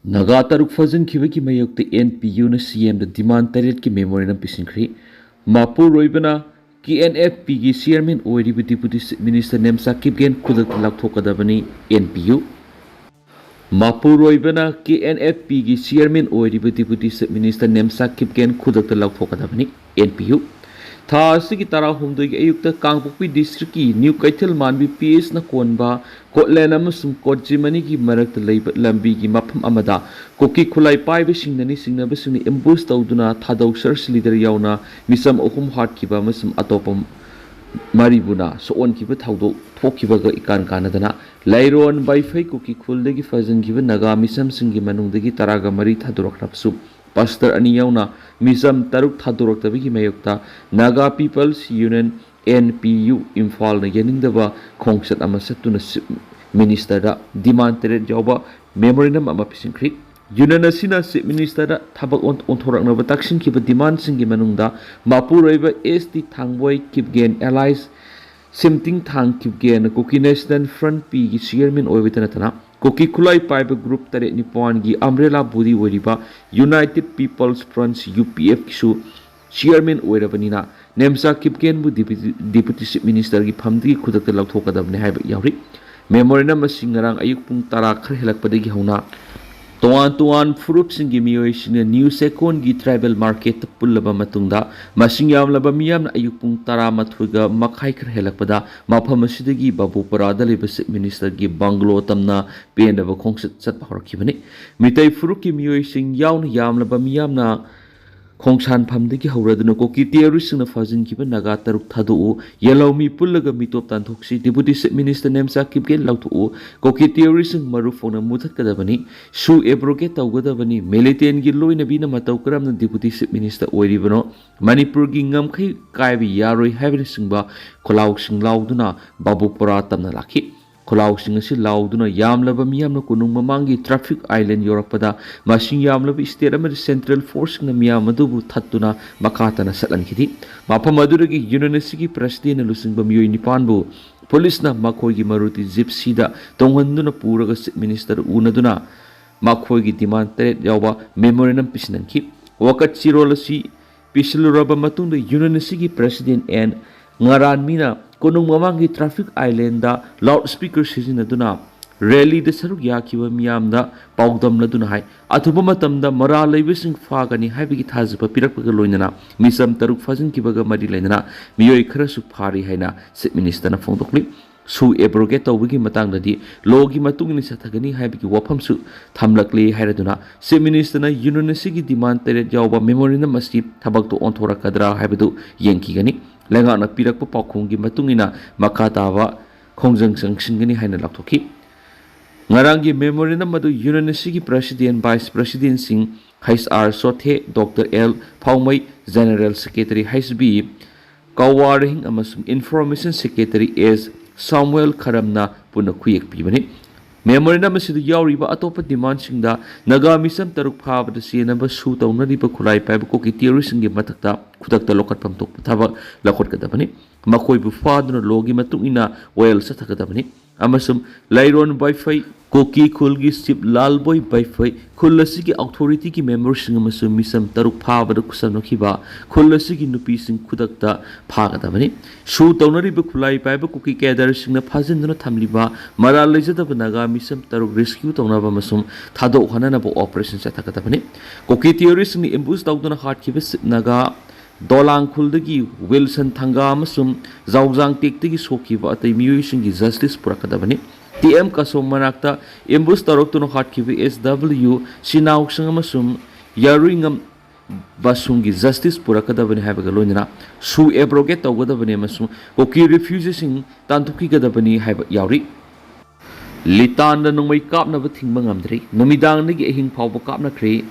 Naga taruk fazin ki mayok te NPU na CM the demand tarit ki memory na pisinkri. Mapu roibana KNFP ki chairman oiribu deputy minister nemsa kipgen kudak laktokadabani NPU. Mapu roibana KNFP ki chairman oiribu deputy minister nemsa kipgen kudak laktokadabani NPU. Thasi ki tara humdoi ki ayukta Kangpokpi district ki New Kaithal Manbi PS na konba Kotlen amasung Kotjimani ki marakta leiba lambi ki mapam amada koki khulai paiba singnani singnaba singni ambush tawduna thadau search leader yauna misam ohum hat kiba masum atopam maribuna so on kiba thawdo thokkiba ga ikan kanadana lairon baifai koki khuldagi fazan kiba naga misam singi manungdagi taraga mari thadurokrapsu Pastor ani yauna misam taruk thaduroktabigi mayokta Naga People's Union NPU Imphal na yaningdaba khongsat ama satuna minister da demand tere jawba memorandum ama pisinkri Union asina minister da thabak onthorakna ba taksin kiba demand singi manungda Mapu roiba ST thangboy kipgen allies simting thang kipgen Koki National Front P gi chairman oibitana tana Koki Kulai Paiba Group Tare Nippon gi umbrella body oiriba United People's Front UPF kisu chairman oirabanina Nemsa Kipken bu deputy minister gi phamdi khudakta lathokadabne haiba yauri memorandum asingarang ayuk pung tara khar helakpadagi hauna Tuan fruit singi miyoi sina new second gi tribal market pullaba matungda masingyam laba miyam na ayuk pung tara mathuga makhai khar helakpada mafam asidagi babu parada leba minister gi banglo tamna pendaba khongsat sat horakibani mitai fruit ki miyoi sing yaun yam laba miyam na Khongshan phamdagi hauraduna koki terrorist na fazin kiba naga taruk thadu yellow mi pullaga mitop tanthoksi deputy minister nemsa kipgen lautu koki terrorist maru phone muthat kadabani su abrogate tawgadabani militant gi loina bina mataw karam na deputy minister oiribano Manipur gi ngamkhai kaibi yaroi haibri singba kholaw sing lauduna babu pora tamna lakhi Kholaw sing asi lauduna yamlaba miyamna kunung mamangi traffic island yorakpada masing yamlaba state amari central force na miyam adubu thattuna makatana satlankidi mafam aduragi university president lusingba miyoi nipanbu police na makhoigi maruti gypsy da tonghanduna puraga minister unaduna makhoigi demand teret yawa memorandum pisinanki wakat sirolasi pisiluraba matungda university president and ngaran mina Konung mamangi traffic island da loudspeaker sizinaduna rally de saruk yakiba miyamda paudam laduna hai athuba matamda mara leibising fagani haibigi thazba pirakpaga loinana misam taruk fazin kibaga mari leinana miyoi khara su phari haina chief minister na phongdokli su abrogate tawbigi matangdadi logi matungni sathagani haibigi wafam su thamlakli hairaduna chief minister na university demand tere jawba memorandum asi thabak to onthorakadra haibadu yenkigani lenga na pirakpa pakhonggi matungina makataba khongjang sangsingani haina lakthoki ngarangi memorandum madu university president vice president sing HR Sothe Dr L Phaumai general secretary HB Kawarhing amasum information secretary S Samuel Kharamna puna khuyek pibani memorandum asidu yauriba atopa demand singda naga misam taruk phabada senaba su tawnariba khulai paiba koki terrorist ngi matakta khudakta lokatpam tok thaba lakot kadabani makoi bu faduna logi matungina oil sathakadabani amasum lairon wifi koki khulgi sip lalboy wifi khulasi ki authority ki members sing amasum misam taruk phabada kusanokhiba khulasi ki nupi sing khudakta phagadabani su tawnariba khulai paiba koki kedar singna phajinduna thamliba mara lejadaba naga misam taruk rescue tawnaba masum thado hanana bo operation sathakadabani koki terrorist ni ambush tawduna hard kiba naga Dolang Kuldagi Wilson Thanga Masum Zauzang Tektigi Sokiba at the Muising Justice Purakadabani TM Kasom Manakta Imbus Taroktuno Hatkivi SW Sinau Sangamasum Yaringam Basungi Justice Purakadabani Habagalonina Su abrogate Ogadabani Masum Oki refuses in Tantuki Gadabani Hab Yauri Litan the Numai Kapna Thingmangamdri Numidang Nigi Ahingphao Kapna Cree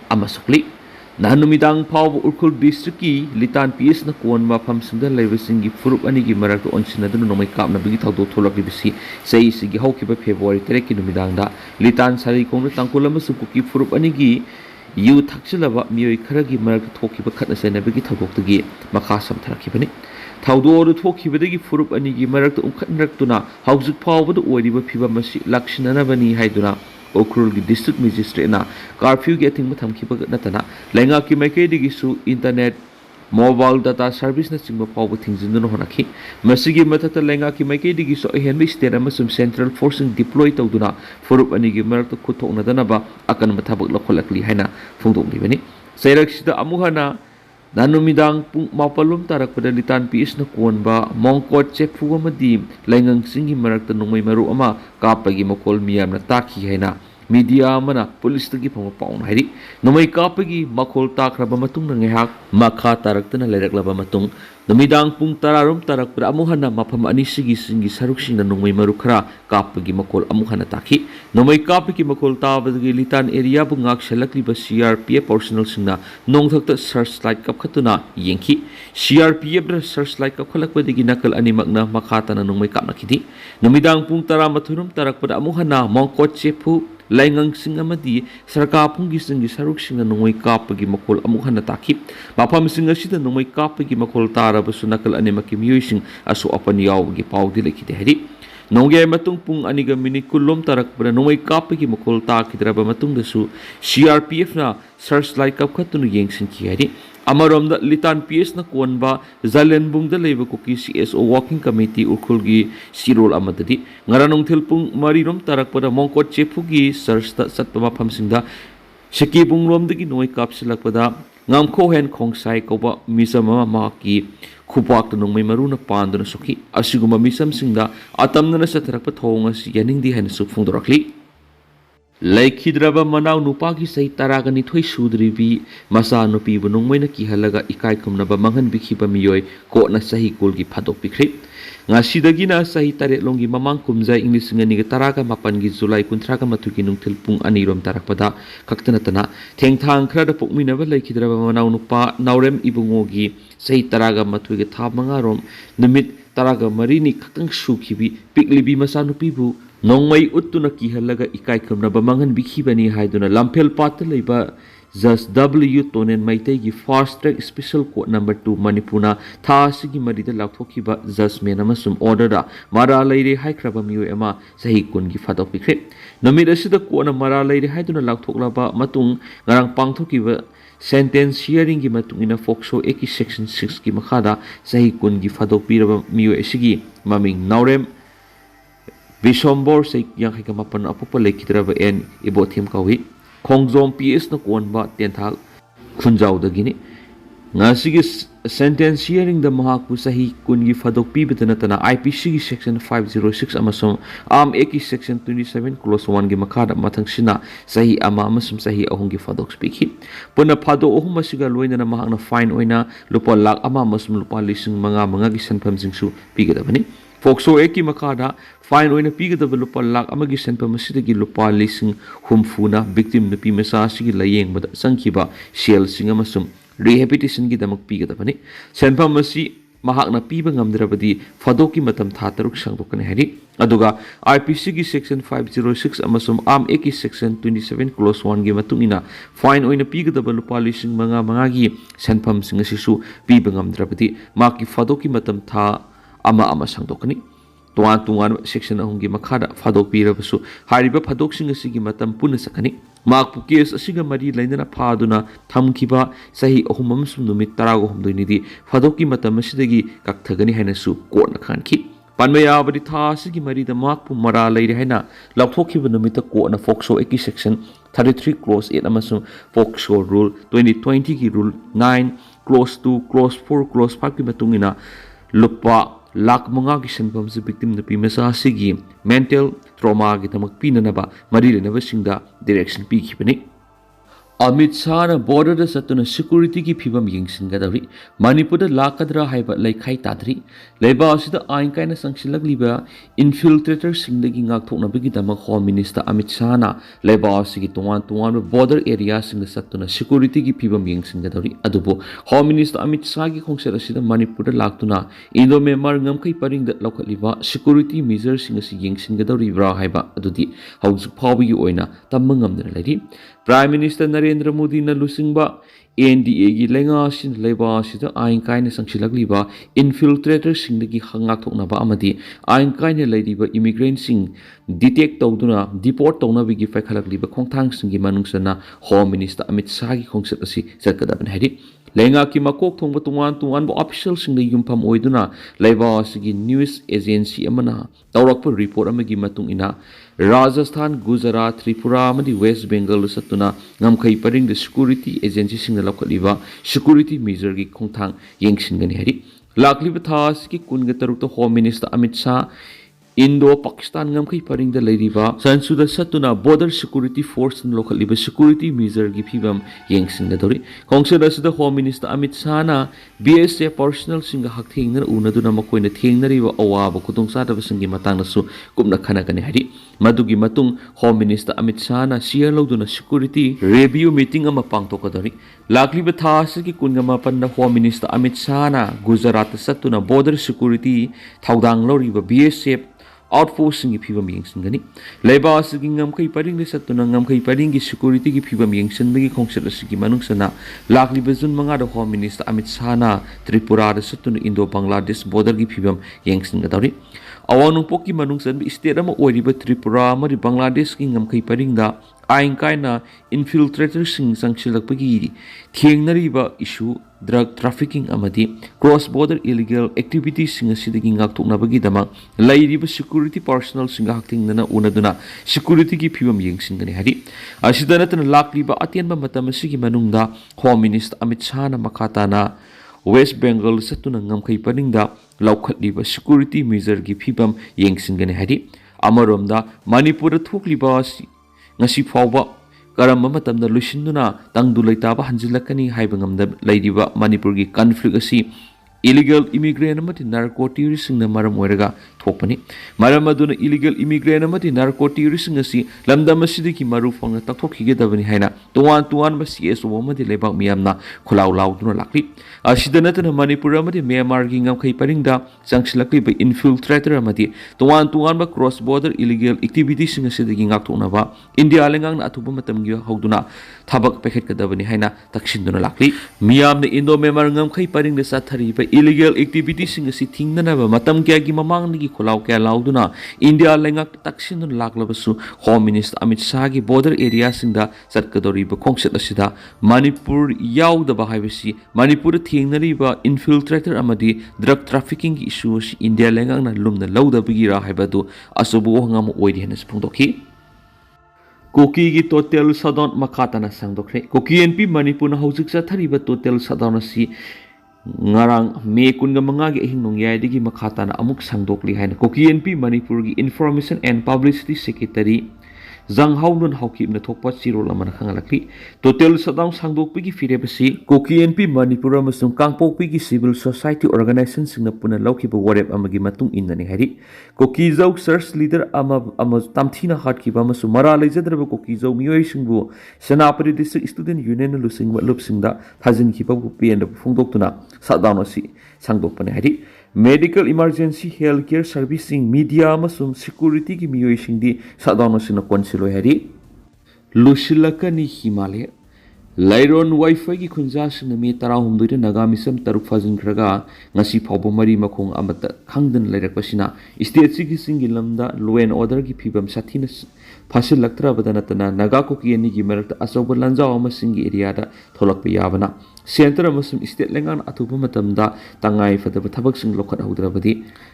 Amasukli Nahanumidang Pau Urkul District ki Litan PS na kuan mafam singda laibasingi furup ani gi marak on sinadun nomai kap na bigi thawdo tholak bisi sei sigi haukiba February 3 ki numidang da Litan sari kong tangkulam sukuki furup ani gi yu thaksilaba miyoi khara gi marak thokiba khatna sena bigi thawdok tagi makha sam tharakibani thawdo ru thokibadagi furup ani gi marak umkhatnraktuna haujuk phawbadu oiriba phiba masi lakshinana bani haiduna Okrul gi district magistrate na curfew gi ating matham ki bagat natana lenga ki maikei digi su internet mobile data service na chingba pawba thingjinduna honaki masigi matata lenga ki maikei digi su ahenba state amasum central forcing deploy tawduna furup ani gi marakta khuthokna dana ba akan mathabak lokholakli haina phungdok libani sairak sida amuhana nanumidang pung mapalum tarak pada litan PS na kuanba mongkot chefu amadi lengang singi marakta nungmay maru ama kapagi makol miyam na taki haina media mana police tagi phama paun hairi numai kapagi makol takraba matung na ngehak makha tarakta na lereklaba matung numidang pung tararum tarak pada amuhana mafam ani sigi singi saruksing na nungmay maru khara kapagi makol amuhana taki numai kapagi makol tabagi litan area bungak selakli ba CRPF personal singna nongthakta searchlight kap khatuna yengki CRPF ra searchlight kap khalakpa digi nakal ani makna makhata na nungmai kap nakidi numidang pung taramathurum tarak pada amuhana mongkot chefu laingang sing amadi sarka punggi singi saruk singa nungoi kapagi makol amuk hana takip mapam singa sida nungoi kapagi makol tara basu nakal ani makim yuising asu apan yaw gi pau dile kite hari nongge matung pung aniga mini kulom tarak pada nungoi kapagi makol ta kidraba matung dasu CRPF na searchlight kap khatunu yengsin ki hari amarom da litan PS na kuanba zalenbung da leba kuki CSO working committee urkhulgi sirol amadadi ngaranong thilpung marirom tarak pada mongkot chepugi search ta satpama phamsingda shekibung romdagi noi kapsilak pada ngamkho hen khongsai koba misama maki khubak nongmai maruna panduna sokhi asiguma misam singda atamna satharak pa thonga si yaningdi hen su phungdorakli Laikhidraba manaw nupagi say taragani thoy sudribi masa nupi bunong may nakihalaga ikay kumnaba manghan bikhiba miyoy ko na sahi kulgi padok bikri nga sidagi na sahi taret longi mamang kumzay English nga niga taraga mapangi July kuntraga matuki nung tilpung anirom tarakpada kaktanatana tengthang krada pukminaba laikhidraba manaw nupa naurem ibungogi sahi taraga matuki thab mangarom numit taraga marini kakang sukibi piklibi masa nupi bu Nongmay utuna kihalaga ikay kumnaba manghan bikhibani haiduna lampel pata laiba Judge W. Tonen Meetei-gi Fast Track Special Court Number 2 Manipuna tha asigi marida lakthokiba judgment amasum order da mara leire haikraba miyoi ama sahi kungi fadok pikre namit asida kona mara leire haiduna lakthoklaba matung ngarang pangthokiba sentence hearing gi matung ina Foxo Eki section 6 gi makhada sahi kungi fadok piraba miyoi asigi maming naurem Bisombor say yang kay kamapan apupa laikhidraba en ibothim kawi khongjom PS na kuanba tenthal khunjaw dagini nga sige sentence hearing da mahakpu sahi kungi fadok pibitana tana IPC gi section 506 amasum am eki section 27 clause 1 gi makhada mathang sina sahi ama amasum sahi ahung gi fadok speaki puna phado ahum masiga loina na mahakna fine oina lupa lakh ama amasum lupa lising manga gi sanpham singsu pigadabani Foxo Eki makada fine oina pigadaba lupa lakh amagi senpam asidagi lupa lising humfuna victim nupi masa asigi layeng bada sangkiba sel singa masum rehabilitation gi damak pigadabani senpam asi mahakna piba ngamdrabadi fadoki matam thataruk sangdokane hari aduga IPC gi section 506 amasum am eki section 27 clause 1 gi matungina fine oina pigadaba lupa lising manga gi senpam singa sisu piba ngamdrabadi maki fadoki matam tha ama sangdokani tuan section ahungi makhada fadok pirabasu hariba fadok singa sigi matam puna sakani makpu case asiga mari lainana phaduna thamkiba sahi ahumam sum numit tarago humdoinidi fadoki matam asidagi kakthagani haina su court na khanki panmaya badi tha asigi mari da makpu mara lairi haina lakthokiba numita court na Foxo Eki section 33 clause 8 amasum Foxo rule 2020 ki rule 9 clause 2 clause 4 clause 5 ki matungina lupa lakh manga gi senpam se victim na pimasa asigi mental trauma gi tamak pinanaba marilena basingda direction pi khibani Amit Shah na border da satuna security ki phibam yingsingadari Manipur da lakadra haiba laikhai tadri leiba asida ain kaina sangsilagliba infiltrator singdagi ngakthokna bigi dama Home Minister Amit Shah na leiba asigi tuan border area singda satuna security ki phibam yingsingadari adubo Home Minister Amit Shah gi khongsar asida Manipur da laktuna Indo Myanmar ngamkai paring da lokaliba security measures singa si yingsingadari bra haiba adudi haujuk phawbi oina tamma ngamdana lari Prime Minister Narendra Modi na lusingba NDA gi lenga sin leba sida ain kai na sangsilakliba infiltrator singdagi hangak thoknaba amadi ain kai na leidiba immigrant sing detect tawduna deport tawnabigi faikhalakliba khongthang singi manungsana Home Minister Amit Shah gi khongset asi sakadaban hadi lenga ki makok thongba tungan bo official singda yumpham oiduna leba asigi news agency amana tawrakpa report amagi matung ina Rajasthan, Gujarat, Tripura, amadi West Bengal satuna ngamkai paring the security agency singna laukaliba security measure gi khongthang yengsingani hari lakliba thas ki kunga tarukta Home Minister Amit Shah Indo-Pakistan ngamkai paring da leiriba sansuda satuna border security force lokaliba security measure gi phibam yengsingna dori kongseda sida Home Minister Amit Shah na BSF personal singa hakthengna unaduna makoina thengnariba awaba khudong sadaba singi matangna su kumna khanakani hari madugi matung Home Minister Amit Shah na share loduna security review meeting ama pangtokadori lakliba thas ki kungama panna Home Minister Amit Shah na Gujarat satuna border security thaudang loriba BSF outforcing phibam yengsingani leba asigi ngamkai paring le satuna ngamkai paring gi security gi phibam yengsanbagi khongset asigi manungsana lakliba jun manga da Home Minister Amit Shah na Tripura da satuna Indo Bangladesh border gi phibam yengsinga dawri awang poki manungsan bi state ama oiriba Tripura mari Bangladesh ki ngamkai paring da ain kaina infiltrator sing sangsilakpagi thengnariba issue drug trafficking amadi cross border illegal activities sing asidagi ngakthoknabagi dama lairiba security personnel sing hakthingna unaduna security gi phibam yengsingani hari asidana tan lakliba atianba matam asigi manungda Home Minister Amit Shah na makata na West Bengal satuna ngamkai paningda laukhatliba security measure gi phibam yengsingani hari amaromda Manipur thokliba ngasi phawba karamba matamda lushinduna tangdu leitaba hanjilakani haiba ngamda leidiba Manipur gi conflict asi illegal immigrant amati narco terrorist singna maram oiraga thokpani maram aduna illegal immigrant amati narco terrorist ngasi lamdam asidiki maru phangna takthokige dabani haina tuan ba CSO amati lebak miyamna khulaw lawduna lakli asidana tan Manipur amati Myanmar gi ngamkhai paringda sangsilakli ba infiltrator amati tuan ba cross border illegal activities singasidagi ngakthokna ba India lengang na athuba matam gi hawduna thabak pakhet kadabani haina takshinduna lakli miyamna Indo Myanmar ngamkhai paringda sathari ba illegal activities sing asi thingna ba matam kya gi mamang ni kholaw kya lauduna India lengak taksin laklabasu Home Minister Amit Shah gi border area singda satkadori ba khongset asida Manipur yaudaba ba haibasi Manipur thengnari ba infiltrator amadi drug trafficking gi issue si India lengak na lumna laudabagi ra haibadu asubu ngam oidi hanas phongdokhi Kuki gi total shutdown makata na sangdokre Kuki NP Manipur na hojik sathari ba total shutdown asi ngarang May 15 gi ahing nongyai digi makhata na amuk sangdokli haina Kuki NP Manipur gi Information and Publicity Secretary Zanghaunun Haukip na thokpa chirol amana khangalakli total shutdown sangdokpigi firebasi Kuki NP Manipur amasung kangpokpigi civil society organization singna puna laukiba warep amagi matung innani hari Kuki Zau search leader ama tamthina hatkiba amasu mara leijadraba Kuki Zau miyoi singbu Senapati district student union lusingba lupsingda thajin khiba pi and phungdoktuna shutdown asi sangdokpane hari medical emergency healthcare servicing media amasum security gi miyoi singdi shutdown asina konsiloi hari Litsilakani Himalaya Lairon Wi-Fi gi khunjasina me 13 Naga-misam taruk fazin khraga ngasi phawba mari makhong amata khangdan lairakpasina state sigi singi lamda law and order gi phibam sathina fasil laktra badana tana Naga-Kuki ni gi marakta asoba lanjaw ama singi area da tholakpa yabana center amasum state lengan athuba matamda tangai fadaba thabak sing lokhat haudrabadi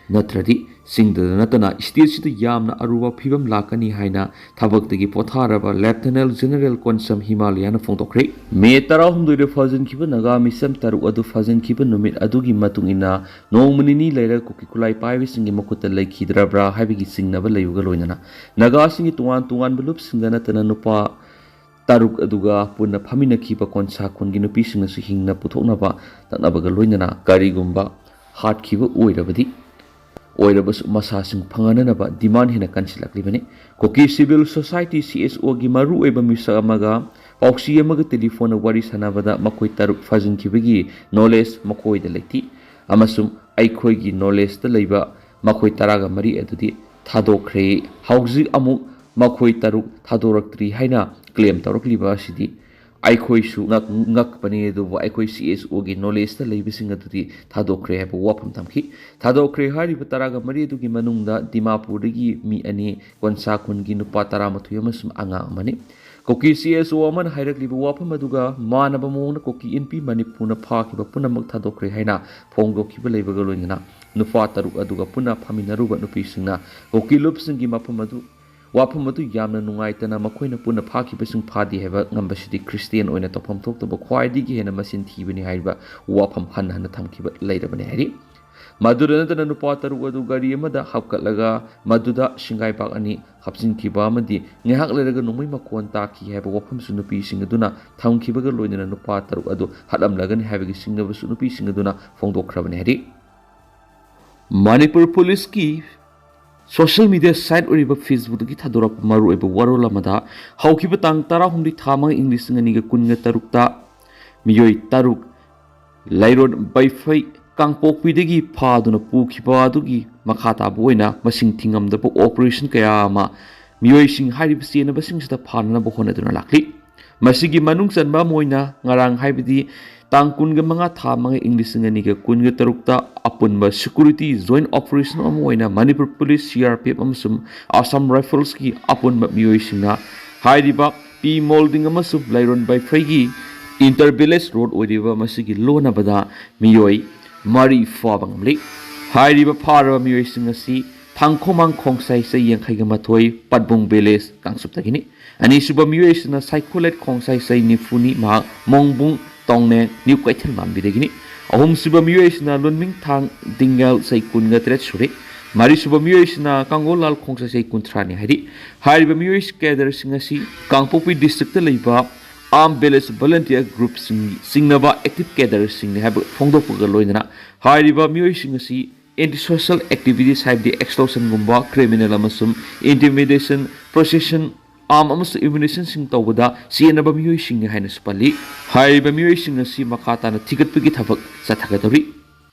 natradi singda natana state sida yamna aruwa phibam lakani haina thabak tagi potharaba Lieutenant General Konsam Himalaya na phongtokre May 13 fazin khiba Naga-misam taru adu fazin khiba numit adugi matungina nongmani laira Kuki kulai paibi singi makuta laikhidrabra habigi singnaba layuga loinana Naga singi tuan belup singdana tana nupa taruk aduga punna phamina khiba konsa khongi nupi singna su hingna puthoknaba tanabaga loinana karigumba heart khiba oirabadi oirabas masa sing phangananaba demand hina kansilaklibani Kuki civil society CSO gi maru oiba misa amaga pauksi amaga telephone wari sanabada makoi taruk fazin khibagi knowledge makoi da leiti amasum aikhoi gi knowledge ta leiba makoi taraga mari adudi thadokre hauji amuk makoi taruk thadoraktri haina claim torokliba asidi ꯑꯩꯈꯣꯏꯁꯨ ꯉꯛꯄꯅꯤ ꯑꯗꯨꯕꯨ ꯑꯩꯈꯣꯏ CSOꯒꯤ ꯅꯣꯂꯦꯖꯇ ꯂꯩꯕꯁꯤꯡ ꯑꯗꯨꯗꯤ ꯊꯥꯗꯣꯛꯈ꯭ꯔꯦ ꯍꯥꯏꯕ ꯋꯥꯐꯝ ꯊꯝꯈꯤ ꯊꯥꯗꯣꯛꯈ꯭ꯔꯦ ꯍꯥꯏꯔꯤꯕ 13 ꯑꯗꯨꯒꯤ ꯃꯅꯨꯡꯗ ꯗꯤꯃꯥꯄꯨꯔꯗꯒꯤ ꯃꯤ 2 ꯀꯣꯟꯁꯥ ꯈꯨꯟꯒꯤ ꯅꯨꯄꯥ 11 ꯑꯃꯁꯨꯡ ꯑꯉꯥꯡ ꯑꯃꯅꯤ ꯀꯨꯀꯤ CSO ꯑꯃꯅ ꯍꯥꯏꯔꯛꯂꯤꯕ ꯋꯥꯐꯝ ꯑꯗꯨꯒ ꯃꯥꯟꯅꯕ ꯃꯑꯣꯡꯗ ꯀꯨꯀꯤ NP ꯃꯅꯤꯄꯨꯔꯅ ꯐꯥꯈꯤꯕ ꯄꯨꯝꯅꯃꯛ ꯊꯥꯗꯣꯛꯈ꯭ꯔꯦ ꯍꯥꯏꯅ ꯐꯣꯡꯗꯣꯛꯈꯤꯕ ꯂꯩꯕꯒ ꯂꯣꯏꯅꯅ ꯅꯨꯄꯥ 3 ꯑꯗꯨꯒ ꯄꯨꯟꯅ ꯐꯥꯃꯤꯟꯅꯔꯨꯕ ꯅꯨꯄꯤꯁꯤꯡꯅ ꯀꯨꯀꯤ ꯂꯨꯞꯁꯤꯡꯒꯤ ꯋꯥꯐꯝ ꯑꯗꯨ ꯌꯥꯝꯅ ꯅꯨꯡꯉꯥꯏꯇꯅ ꯃꯈꯣꯏꯅ ꯄꯨꯟꯅ ꯐꯥꯈꯤꯕꯁꯤꯡ ꯐꯥꯗꯦ ꯍꯥꯏꯕ ꯉꯝꯕꯁꯤꯗꯤ ꯈ꯭ꯔꯤꯁꯇꯤꯌꯟ ꯑꯣꯏꯅ ꯇꯧꯐꯝ ꯊꯣꯛꯇꯕ ꯈ꯭ꯋꯥꯏꯗꯒꯤ ꯍꯦꯟꯅ ꯃꯆꯤꯟ ꯊꯤꯕꯅꯤ ꯍꯥꯏꯕ ꯋꯥꯐꯝ ꯍꯟꯅ ꯍꯟꯅ ꯊꯝꯈꯤꯕ ꯂꯩꯔꯕꯅꯤ ꯍꯥꯏꯔꯤ ꯃꯗꯨꯗ ꯅꯠꯇꯅ ꯅꯨꯄꯥ 3 ꯑꯗꯨ ꯒꯥꯔꯤ ꯑꯃꯗ ꯍꯥꯞꯀꯠꯂꯒ ꯃꯗꯨꯗ ꯁꯤꯡꯒꯥꯏꯕꯥꯛ 2 ꯍꯥꯞꯆꯤꯟꯈꯤꯕ ꯑꯃꯗꯤ ꯉꯥꯏꯍꯥꯛ ꯂꯩꯔꯒ ꯅꯣꯡꯃꯩ ꯃꯈꯣꯟ ꯇꯥꯈꯤ ꯍꯥꯏꯕ ꯋꯥꯐꯝꯁꯨ ꯅꯨꯄꯤꯁꯤꯡ ꯑꯗꯨꯅ ꯊꯝꯈꯤꯕꯒ ꯂꯣꯏꯅꯅ ꯅꯨꯄꯥ 3 ꯑꯗꯨ ꯍꯥꯠꯂꯝꯂꯒꯅꯤ ꯍꯥꯏꯕꯒꯤ ꯆꯤꯡꯅꯕꯁꯨ ꯅꯨꯄꯤꯁꯤꯡ ꯑꯗꯨꯅ ꯐꯣꯡꯗꯣꯛꯈ꯭ꯔꯕꯅꯤ ꯍꯥꯏꯔꯤ ꯃꯅꯤꯄꯨꯔ ꯄꯨꯂꯤꯁꯀꯤ ꯁꯣꯁꯤꯌꯦꯜ ꯃꯤडिया ꯁꯥꯏꯠ ꯑꯣꯏꯔꯤꯕ ꯐꯦꯁꯕꯨꯛꯇꯒꯤ ꯊꯥꯗꯣꯔꯛꯄ ꯃꯔꯨꯑꯣꯏꯕ ꯋꯥꯔꯣꯜ ꯑꯃꯗ ꯍꯧꯈꯤꯕ ꯇꯥꯡ 13 ꯊꯥ 5 ꯏꯪ 2016ꯇ ꯃꯤꯑꯣꯏ 3 ꯂꯩꯔꯣꯟ ꯕꯩꯐꯩ ꯀꯥꯡꯄꯣꯛꯄꯤꯗꯒꯤ ꯐꯥꯗꯨꯅ ꯄꯨꯈꯤꯕ ꯑꯗꯨꯒꯤ ꯃꯈꯥ ꯇꯥꯕ ꯑꯣꯏꯅ ꯃꯁꯤꯡ ꯊꯤꯉꯝꯗꯕ ꯑꯣꯄꯔꯦꯁꯟ ꯀꯌꯥ ꯑꯃ ꯃꯤꯑꯣꯏꯁꯤꯡ ꯍꯥꯏꯔꯤꯕ ꯆꯦꯟꯅꯕꯁꯤꯡꯁꯤꯗ ꯐꯥꯅꯅꯕ ꯍꯣꯠꯅꯗꯨꯅ ꯂꯥꯛꯂꯤ ꯃꯁꯤꯒꯤ ꯃꯅꯨꯡ ꯆꯟꯕ ꯑꯃ ꯑꯣꯏꯅ ꯉꯔꯥꯡ ꯍꯥꯏꯕꯗꯤ ꯇꯥꯡ 25 ꯊꯥ 5 ꯏꯪ 2016ꯇ ꯑꯄꯨꯟꯕ ꯁꯦꯀꯨꯔꯤꯇꯤ ꯖꯣꯏꯟ ꯑꯣꯄꯔꯦꯁꯟ ꯑꯃ ꯑꯣꯏꯅ ꯃꯅꯤꯄꯨꯔ ꯄꯨꯂꯤꯁ CRPF ꯑꯃꯁꯨꯡ ꯑꯁꯥꯝ ꯔꯥꯏꯐꯜꯁꯀꯤ ꯑꯄꯨꯟꯕ ꯃꯤꯑꯣꯏꯁꯤꯡꯅ ꯍꯥꯏꯔꯤꯕ ꯄꯤ ꯃꯣꯜꯗꯤꯡ ꯑꯃꯁꯨꯡ ꯂꯩꯔꯣꯟ ꯕꯩꯐꯩꯒꯤ इंटर विलेज रोड मसीगी लोनबदा मियोई मरी फाब ngमली हाइरिबा फारबा मियोइसिंग असि थांखोमांग खोंसाई से यांखैगा मथोई पटबुंग विलेज कांगसुपतगिनी अनिसुबा मियोइसिना साइकोलेट खोंसाई से निफुनी मा मोंगबुंग तोंगने न्यू कैथल मानबिदगिनी अहुमसुबा मियोइसिना लोनमिंग थांग दिंगल से कुनगा त्रेट सुरे मारिसुबा मियोइसिना कांगोलाल खोंसाई से कुंथ्रानी हाइरिबा मियोइस कैडरसिंग असि कांगपोपी डिस्ट्रिक्ट लेबा आर्म विलेज वॉलंटियर ग्रुप सिंगनबा एक्टिव कैडर सिंगने है फोंदोकपगा लोइना हाइरिबा मियोइसिंग असि एंटी सोशल एक्टिविटीज हाइबदि एक्सटॉर्शन गुम्बा क्रिमिनल अमसुम इंटिमिडेशन प्रोसेशन आर्म अमसुम इम्युनेशन सिंग तौबदा सियनबा मियोइसिंग हाइना सुपल्ली हाइरिबा मियोइसिंग असि मखाताना थिगतपगी थबक चथगदौरी